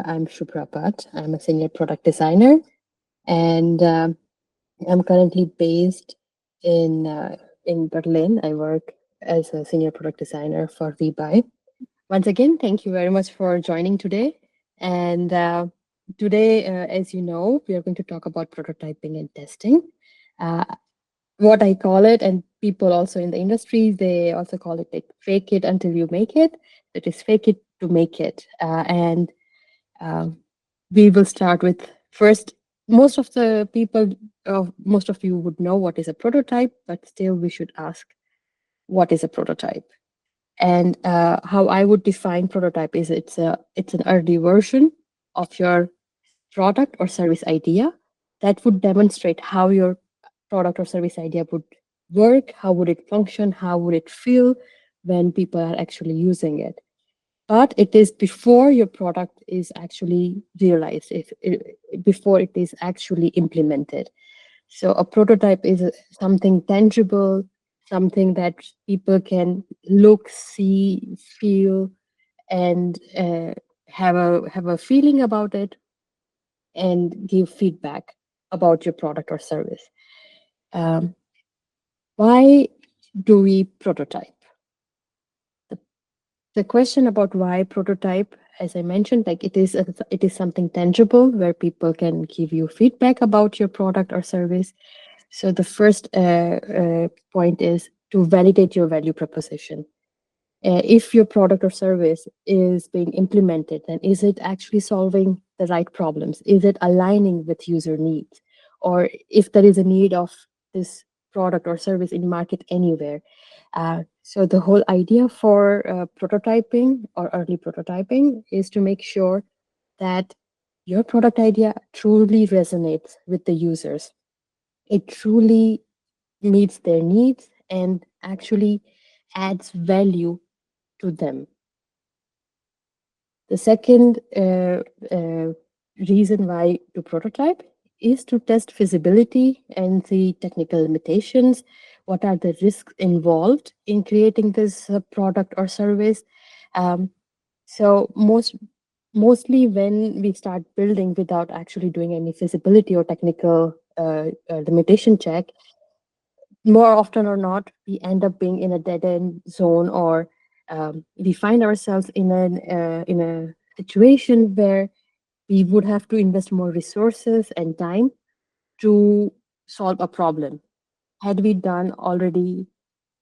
I'm Shubhra. I'm a senior product designer, and I'm currently based in Berlin. I work as a senior product designer for VBuy. Once again, thank you very much for joining today. And today, as you know, we are going to talk about prototyping and testing. Uh, what I call it, and people also in the industry, they also call it like fake it until you make it. It is fake it to make it. And we will start with first, most of the people, most of you would know what is a prototype, but still we should ask what is a prototype. And how I would define prototype is it's an early version of your product or service idea that would demonstrate how your product or service idea would work, how would it function, how would it feel when people are actually using it. But it is before your product is actually realized, before it is actually implemented. So a prototype is something tangible, something that people can look, see, feel, and have a feeling about it, and give feedback about your product or service. Um, why do we prototype? The question about why prototype, as I mentioned, like it is something tangible where people can give you feedback about your product or service. So the first point is to validate your value proposition. If your product or service is being implemented, then is it actually solving the right problems? Is it aligning with user needs? Or if there is a need of this product or service in market anywhere. So the whole idea for prototyping or early prototyping is to make sure that your product idea truly resonates with the users. It truly meets their needs and actually adds value to them. The second reason why to prototype is to test feasibility and the technical limitations. What are the risks involved in creating this product or service? So mostly when we start building without actually doing any feasibility or technical limitation check, more often or not, we end up being in a dead end zone, or we find ourselves in a situation where we would have to invest more resources and time to solve a problem. Had we already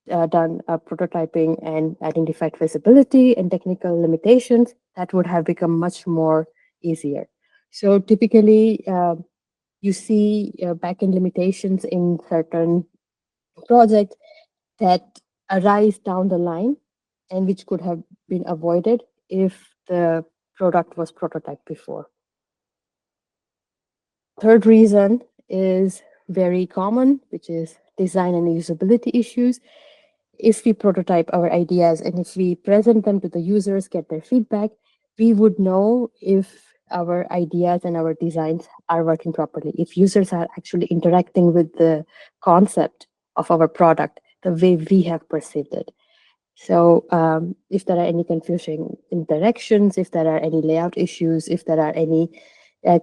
done prototyping and identified feasibility and technical limitations, that would have become much more easier. So typically, you see backend limitations in certain projects that arise down the line and which could have been avoided if the product was prototyped before. Third reason is very common, which is design and usability issues. If we prototype our ideas and if we present them to the users, get their feedback, we would know if our ideas and our designs are working properly, if users are actually interacting with the concept of our product the way we have perceived it. So if there are any confusion in directions, if there are any layout issues, if there are any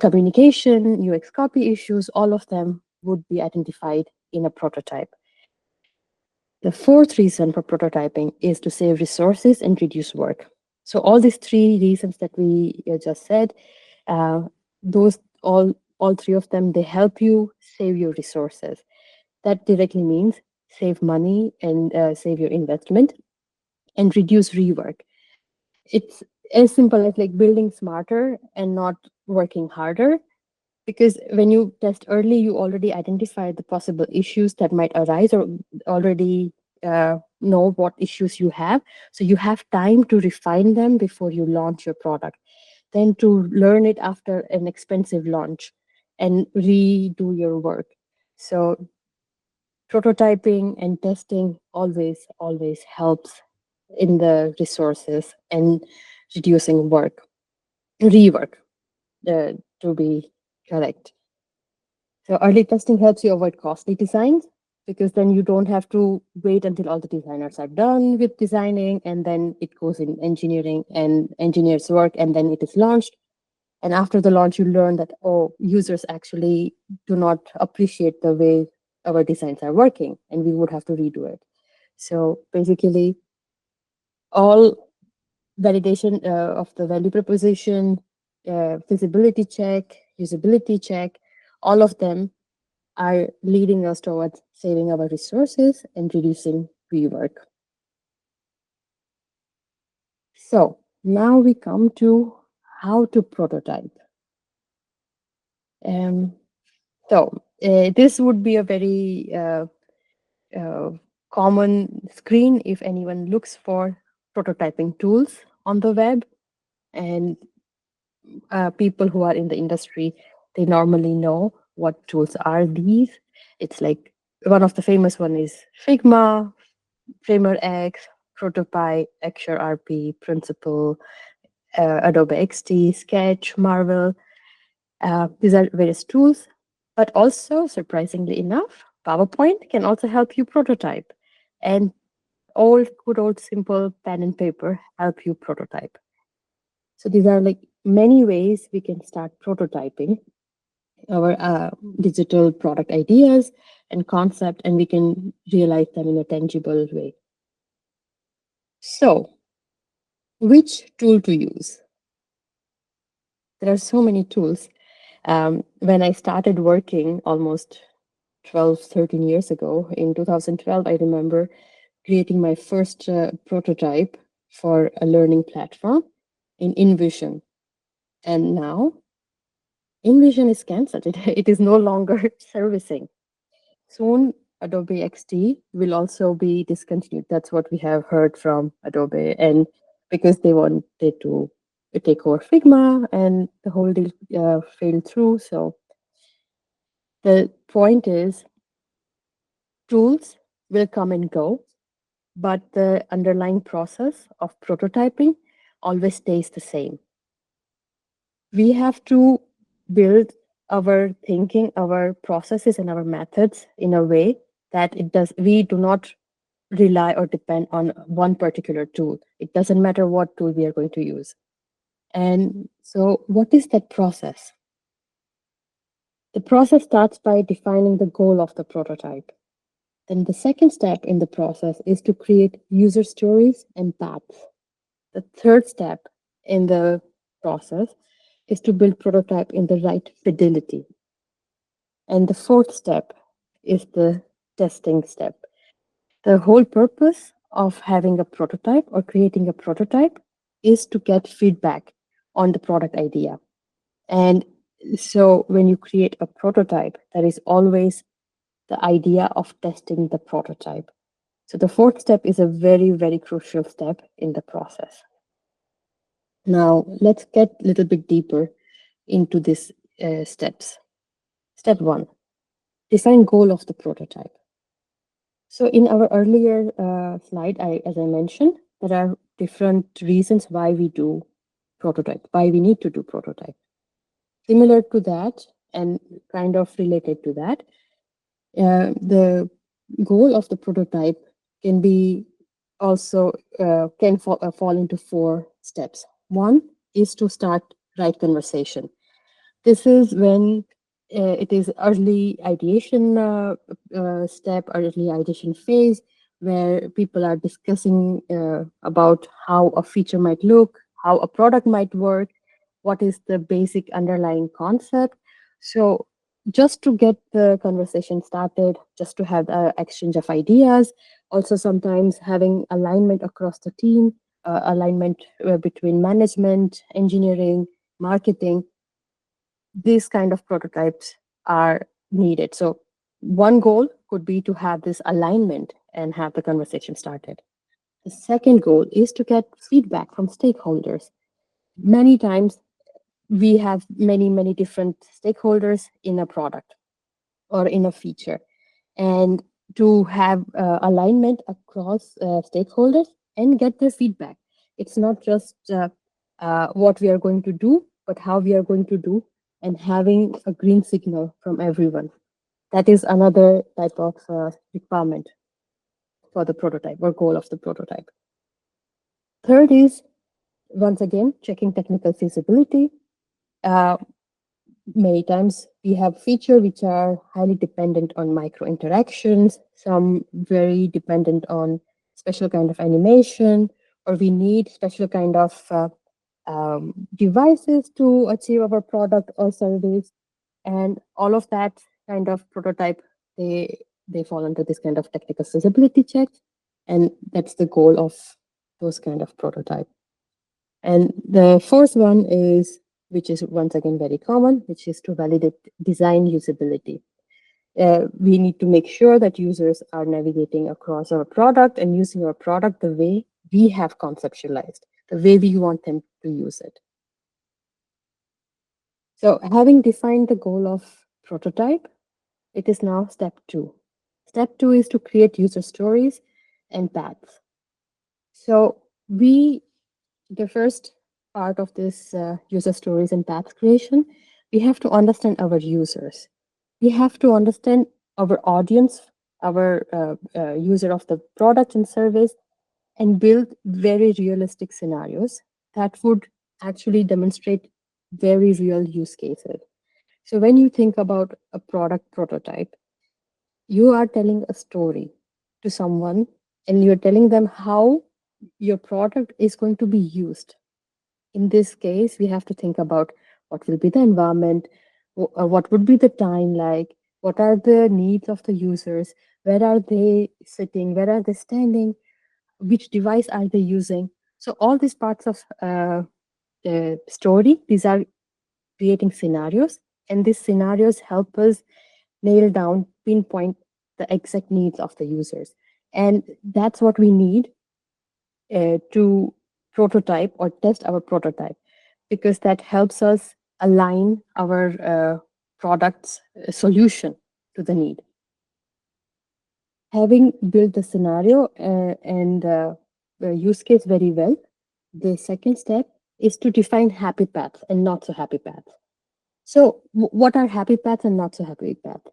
communication, UX copy issues, all of them would be identified in a prototype. The fourth reason for prototyping is to save resources and reduce work. So all these three reasons that we just said, those all three of them, they help you save your resources. That directly means save money and save your investment and reduce rework. It's as simple as like building smarter and not working harder. Because when you test early, you already identify the possible issues that might arise, or already know what issues you have. So you have time to refine them before you launch your product, then to learn it after an expensive launch and redo your work. So prototyping and testing always helps in the resources and reducing rework, to be correct. So early testing helps you avoid costly designs, because then you don't have to wait until all the designers are done with designing and then it goes in engineering and engineers work and then it is launched. And after the launch, you learn that, oh, users actually do not appreciate the way our designs are working, and we would have to redo it. So basically, all validation of the value proposition, feasibility check, usability check, all of them are leading us towards saving our resources and reducing rework. So now we come to how to prototype. Um, this would be a very uh, common screen if anyone looks for prototyping tools on the web. And people who are in the industry, they normally know what tools are these. It's like one of the famous one is Figma, Framer X, Protopie, Xure RP, Principle, Adobe XD, Sketch, Marvel. These are various tools, but also, surprisingly enough, PowerPoint can also help you prototype. And good old simple pen and paper help you prototype. So these are like many ways we can start prototyping our digital product ideas and concept, and we can realize them in a tangible way. So, which tool to use? There are so many tools. When I started working almost 12, 13 years ago, in 2012, I remember creating my first prototype for a learning platform in InVision. And now InVision is cancelled. It is no longer servicing. Soon, Adobe XD will also be discontinued. That's what we have heard from Adobe. And because they wanted to take over Figma and the whole deal failed through. So the point is, tools will come and go, but the underlying process of prototyping always stays the same. We have to build our thinking, our processes, and our methods in a way that we do not rely or depend on one particular tool. It doesn't matter what tool we are going to use. And so, what is that process? The process starts by defining the goal of the prototype. Then the second step in the process is to create user stories and paths. The third step in the process is to build prototype in the right fidelity. And the fourth step is the testing step. The whole purpose of having a prototype or creating a prototype is to get feedback on the product idea. And so when you create a prototype, there is always the idea of testing the prototype. So the fourth step is a very, very crucial step in the process. Now, let's get a little bit deeper into these steps. Step one, define goal of the prototype. So in our earlier slide, as I mentioned, there are different reasons why we do prototype, why we need to do prototype. Similar to that and kind of related to that, the goal of the prototype can be also fall into four steps. One is to start right conversation. This is when it is early ideation step, early ideation phase, where people are discussing about how a feature might look, how a product might work, what is the basic underlying concept. So just to get the conversation started, just to have the exchange of ideas, also sometimes having alignment across the team, alignment between management, engineering, marketing, these kind of prototypes are needed. So one goal could be to have this alignment and have the conversation started. The second goal is to get feedback from stakeholders. Many times we have many different stakeholders in a product or in a feature. And to have alignment across stakeholders and get their feedback. It's not just what we are going to do, but how we are going to do, and having a green signal from everyone. That is another type of requirement for the prototype or goal of the prototype. Third is, once again, checking technical feasibility. Uh, Many times we have features which are highly dependent on micro interactions, some very dependent on special kind of animation, or we need special kind of devices to achieve our product or service. And all of that kind of prototype, they fall into this kind of technical feasibility checks, and that's the goal of those kind of prototype. And the fourth one is, which is once again very common, which is to validate design usability. We need to make sure that users are navigating across our product and using our product the way we have conceptualized, the way we want them to use it. So having defined the goal of prototype, it is now step two. Step two is to create user stories and paths. So the first part of this user stories and path creation, we have to understand our users. We have to understand our audience, our user of the product and service, and build very realistic scenarios that would actually demonstrate very real use cases. So when you think about a product prototype, you are telling a story to someone and you're telling them how your product is going to be used. In this case, we have to think about what will be the environment, what would be the time like, what are the needs of the users, where are they sitting, where are they standing, which device are they using. So all these parts of the story, these are creating scenarios, and these scenarios help us nail down, pinpoint the exact needs of the users. And that's what we need to prototype or test our prototype, because that helps us align our product's solution to the need. Having built the scenario and use case very well, the second step is to define happy paths and not so happy paths. So, what are happy paths and not so happy paths?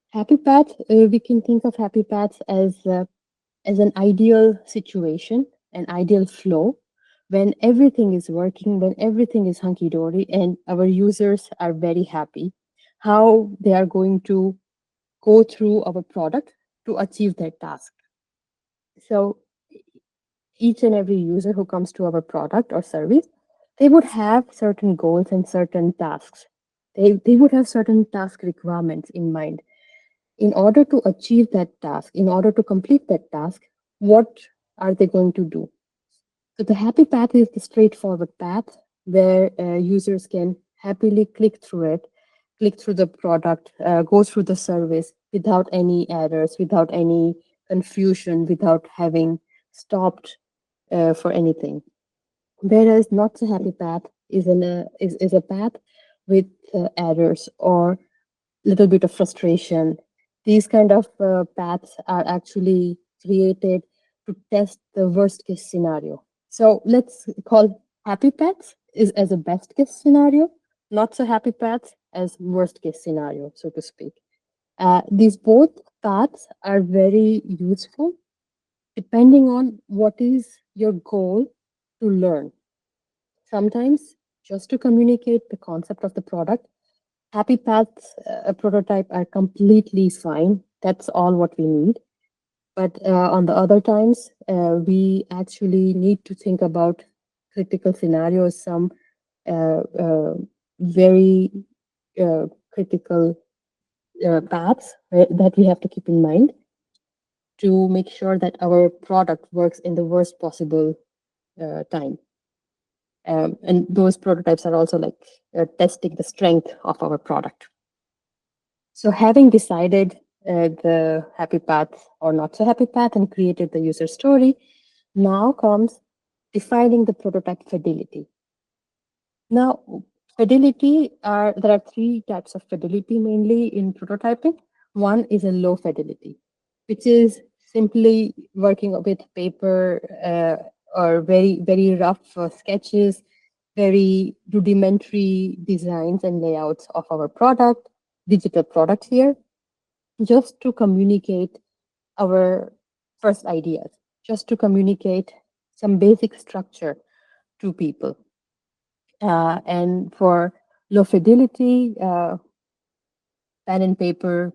Happy path, we can think of happy paths as an ideal situation, an ideal flow, when everything is working, when everything is hunky dory, and our users are very happy, how they are going to go through our product to achieve their task. So, each and every user who comes to our product or service, they would have certain goals and certain tasks. They would have certain task requirements in mind. In order to achieve that task, in order to complete that task, what are they going to do? So the happy path is the straightforward path where users can happily click through it, click through the product, go through the service without any errors, without any confusion, without having stopped for anything. Whereas not so happy path is a path with errors or little bit of frustration. These kind of paths are actually created to test the worst case scenario. So let's call happy paths is as a best case scenario, not so happy paths as worst case scenario, so to speak. These both paths are very useful depending on what is your goal to learn. Sometimes just to communicate the concept of the product, happy paths, a prototype are completely fine. That's all what we need. But on the other times, we actually need to think about critical scenarios, some very critical paths that we have to keep in mind to make sure that our product works in the worst possible time. And those prototypes are also like testing the strength of our product. So having decided the happy path or not so happy path and created the user story, now comes defining the prototype fidelity. Now, there are three types of fidelity mainly in prototyping. One is a low fidelity, which is simply working with paper or very rough sketches, very rudimentary designs and layouts of our product, digital product here, just to communicate our first ideas, just to communicate some basic structure to people. And for Low fidelity, pencil and paper.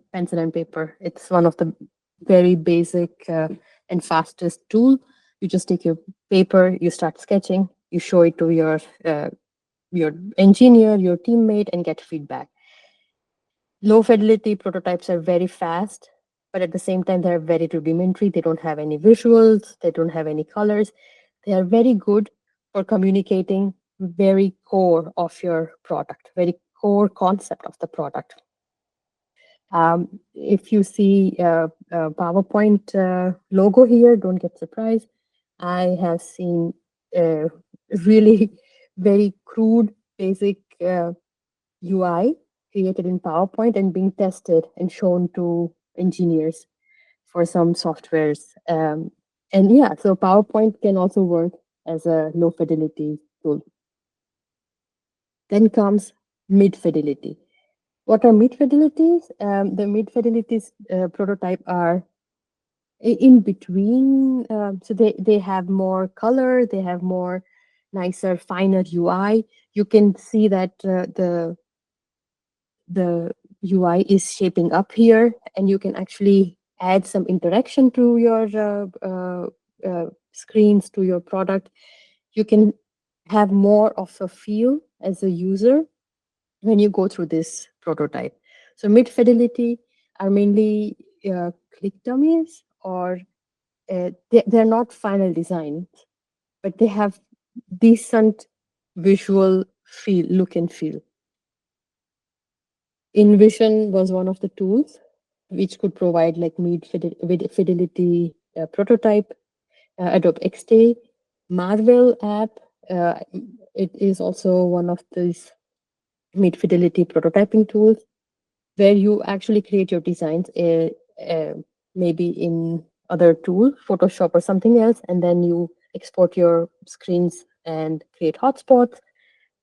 It's one of the very basic and fastest tool. You just take your paper, you start sketching, you show it to your engineer, your teammate, and get feedback. Low fidelity prototypes are very fast, but at the same time, they're very rudimentary. They don't have any visuals, they don't have any colors. They are very good for communicating very core of your product, very core concept of the product. If you see PowerPoint logo here, don't get surprised. I have seen really very crude, basic UI created in PowerPoint and being tested and shown to engineers for some softwares. And yeah, so PowerPoint can also work as a low fidelity tool. Then comes mid fidelity. What are mid fidelities? The mid fidelities prototype are in between. So they have more color, they have more nicer, finer UI. You can see that the UI is shaping up here, and you can actually add some interaction to your screens, to your product. You can have more of a feel as a user when you go through this prototype. So mid fidelity are mainly click dummies, or they're not final designs, but they have decent visual feel, look and feel. InVision was one of the tools which could provide like mid fidelity prototype. Adobe XD, Marvel app. It is also one of these mid fidelity prototyping tools where you actually create your designs, maybe in other tool, Photoshop or something else, and then you export your screens and create hotspots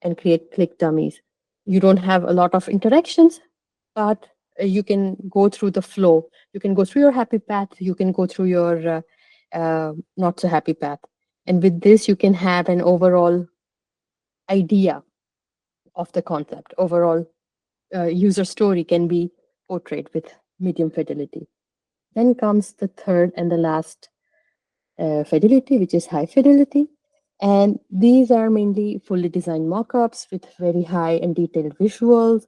and create click dummies. You don't have a lot of interactions, but you can go through the flow. You can go through your happy path. You can go through your not so happy path. And with this, you can have an overall idea of the concept. Overall user story can be portrayed with medium fidelity. Then comes the third and the last fidelity, which is high fidelity. And these are mainly fully designed mockups with very high and detailed visuals.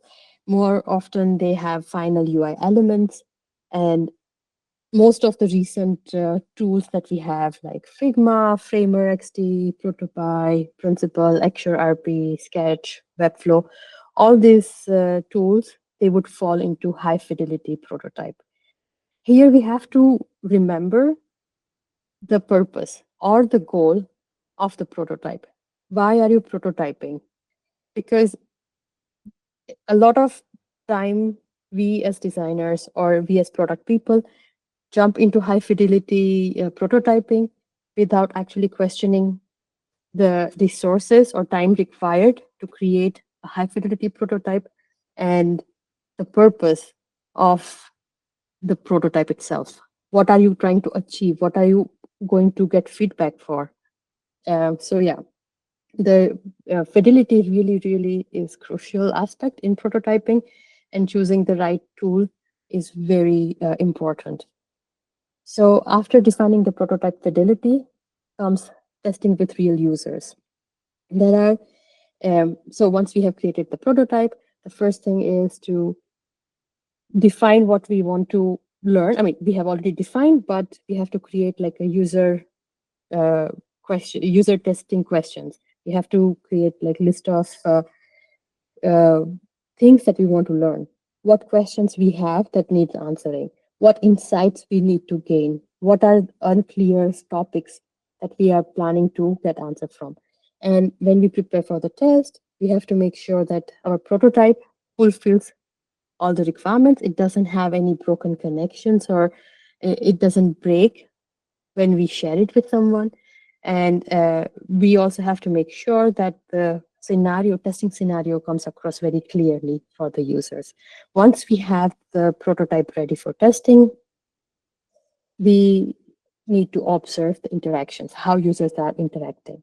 More often, they have final UI elements. And most of the recent tools that we have, like Figma, Framer XD, Protopie, Principle, Axure RP, Sketch, Webflow, all these tools, they would fall into high fidelity prototype. Here we have to remember the purpose or the goal of the prototype. Why are you prototyping? Because a lot of time we as designers or we as product people jump into high fidelity prototyping without actually questioning the resources or time required to create a high fidelity prototype and the purpose of the prototype itself. What are you trying to achieve? What are you going to get feedback for? So yeah, the fidelity really is crucial aspect in prototyping, and choosing the right tool is very important. So after defining the prototype fidelity comes testing with real users. There are so once we have created the prototype, the first thing is to define what we want to learn. I mean, we have already defined, but we have to create like a user user testing questions. We have to create like list of uh, things that we want to learn, what questions we have that needs answering, what insights we need to gain, what are unclear topics that we are planning to get answer from. And when we prepare for the test, we have to make sure that our prototype fulfills all the requirements. It doesn't have any broken connections, or it doesn't break when we share it with someone. And we also have to make sure that the testing scenario comes across very clearly for the users. Once we have the prototype ready for testing, we need to observe the interactions, how users are interacting.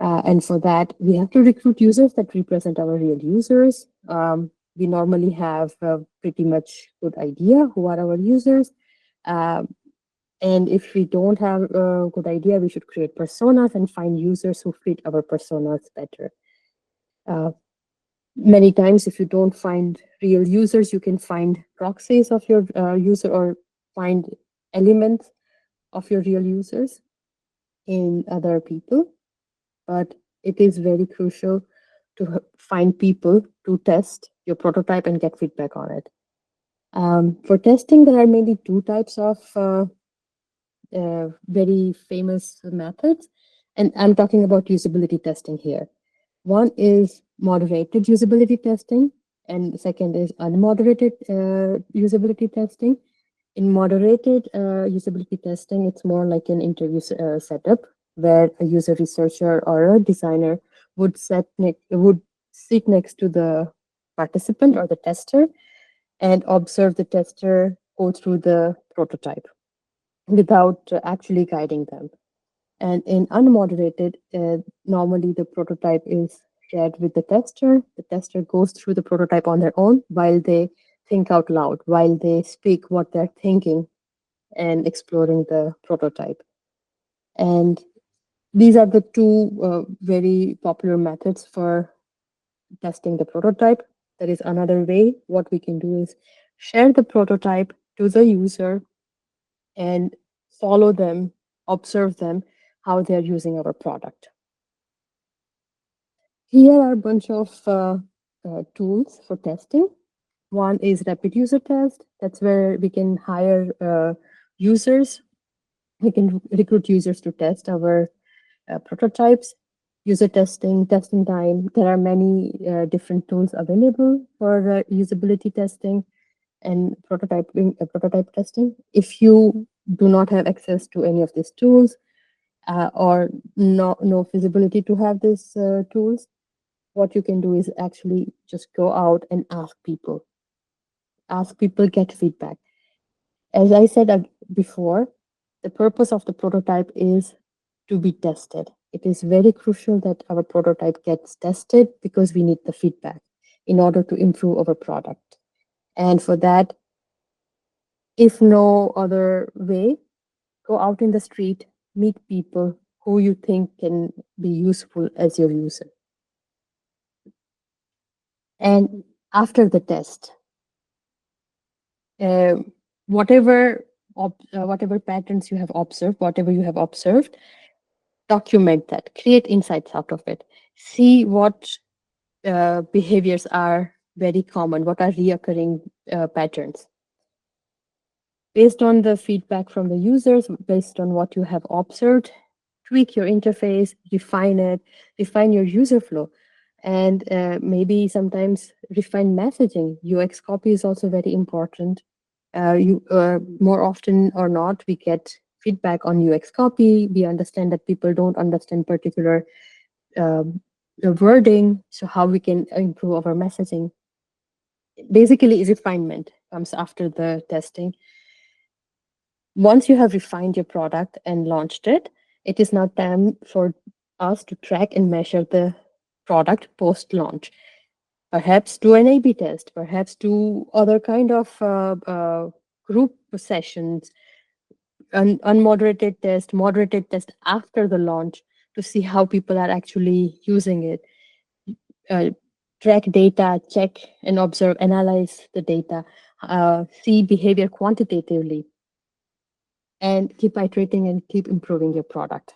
And for that, we have to recruit users that represent our real users. We normally have a pretty much good idea who are our users. Um, and if we don't have a good idea, we should create personas and find users who fit our personas better. Uh, Many times, if you don't find real users, you can find proxies of your user or find elements of your real users in other people. But it is very crucial to find people to test your prototype and get feedback on it. For testing, there are mainly two types of very famous methods, and I'm talking about usability testing here. One is moderated usability testing, and the second is unmoderated usability testing. In moderated usability testing, it's more like an interview setup where a user researcher or a designer would sit next to the participant or the tester and observe the tester go through the prototype without actually guiding them. And in unmoderated, normally the prototype is shared with the tester. The tester goes through the prototype on their own while they think out loud, while they speak what they're thinking and exploring the prototype. And these are the two very popular methods for testing the prototype. There is another way. What we can do is share the prototype to the user and follow them, observe them, how they're using our product. Here are a bunch of tools for testing. One is rapid user test. That's where we can hire users. We can recruit users to test our prototypes. User testing, testing time. There are many different tools available for usability testing and prototype testing. If you do not have access to any of these tools or no feasibility to have these tools, what you can do is actually just go out and ask people, get feedback. As I said before, the purpose of the prototype is to be tested. It is very crucial that our prototype gets tested because we need the feedback in order to improve our product. And for that, if no other way, go out in the street, meet people who you think can be useful as your user. And after the test, uh, whatever patterns you have observed, whatever you have observed, document that, create insights out of it, see what behaviors are very common, what are reoccurring patterns. Based on the feedback from the users, based on what you have observed, tweak your interface, refine it, refine your user flow, and maybe sometimes refine messaging. UX copy is also very important. More often or not, we get feedback on UX copy. We understand that people don't understand particular wording, so how we can improve our messaging. Basically, refinement comes after the testing. Once you have refined your product and launched it, it is now time for us to track and measure the product post launch. Perhaps do an A/B test, perhaps do other kind of group sessions, unmoderated test, moderated test after the launch to see how people are actually using it. Uh, Track data, check and observe, analyze the data, see behavior quantitatively, and keep iterating and keep improving your product.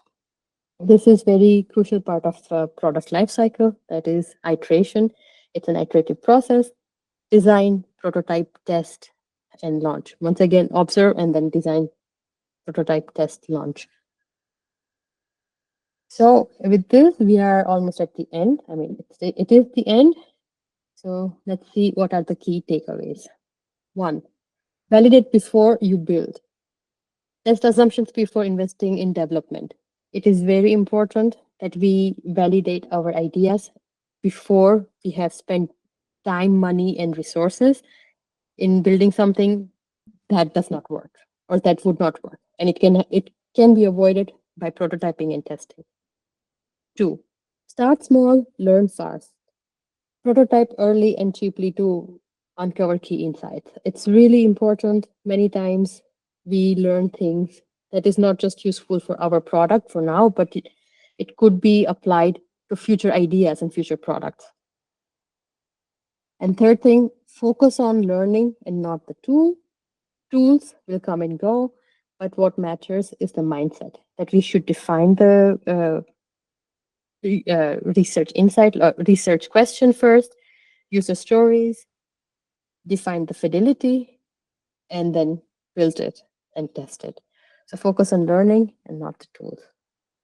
This is very crucial part of the product lifecycle, that is iteration. It's an iterative process: design, prototype, test, and launch. Once again, observe and then design, prototype, test, launch. So with this, we are almost at the end. I mean, it is the end. So let's see what are the key takeaways. One, validate before you build. Test assumptions before investing in development. It is very important that we validate our ideas before we have spent time, money, and resources in building something that does not work or that would not work. And it can be avoided by prototyping and testing. Two, Start small, learn fast. Prototype early and cheaply to uncover key insights. It's really important. Many times we learn things that is not just useful for our product for now, but it could be applied to future ideas and future products. And third thing, focus on learning and not the tool. Tools will come and go, but what matters is the mindset that we should define the research insight, research question first, user stories, define the fidelity, and then build it and test it. So focus on learning and not the tools.